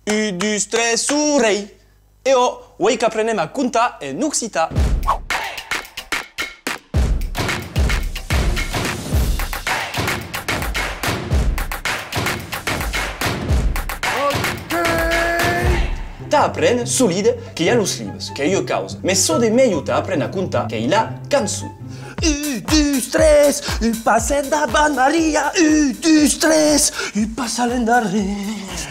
1, 2, 3, surei. E o, vuoi che aprendiamo a contare in Uxita? Ta apprende solide che ha lo scrives, che io causa. Ma so di meglio ta apprende a contare che la canzone. 1, 2, 3, il passe da Ban Maria. 1, 2, 3, il passe all'endarre.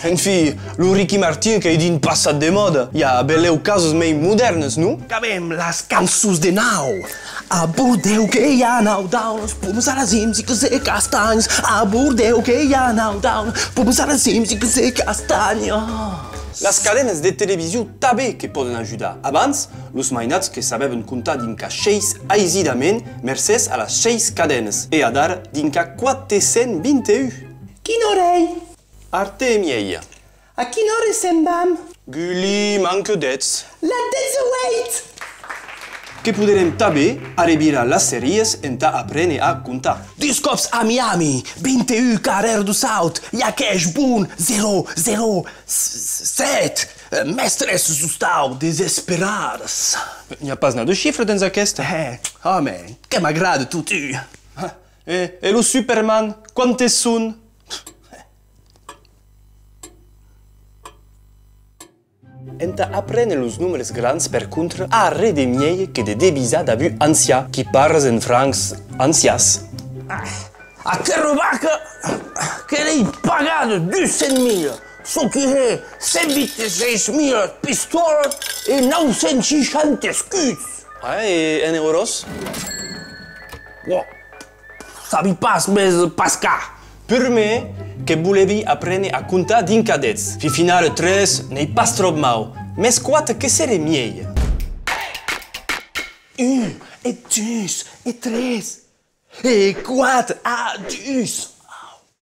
Enfin, lo Ricky Martin che è in passat de moda. Ja, belle casos mai modernes, no? Avem las cançons de nau. A bordeu que hi ha nau down, els pomes a les imsiques i castanys. A bordeu que hi ha nau down, pomes a les imsiques i castanys. Las cadenas de televisió també que poden ajudar. Abans, los mainats que sabeven comptar dinca 6 aisidament mercès a les 6 cadenes. E adar dinca 421. Quina hora ei? Arte e mieia. A quina hora se'n vam? Guli manque d'ets. La 18! Que poderem també arribar a les sèries en ta aprendre a comptar. Dos cops a Miami, 21 Carrer du Sud, Iaqueix Bun, 007. Mestres sustau, desesperades. N'hi ha pas na de xifre dins aquesta. Home, que m'agrada tu. E lo Superman, quantes són? Enta apprendre los numeri grans per contra a re de miei che de debisa da vu ancia, qui parles en francs ancias. A que robaca que l'hai pagato 200.000, so che è 126.000 pistole e 960 scuds. E en euros? Oh, sabi pas més pascar. Per me, che volevi apprendre a contar din cadets. Fi finale 3, nei pas trop mau. Mes 4 che sere miei. 1, e 2, e 3, e 4, a 2.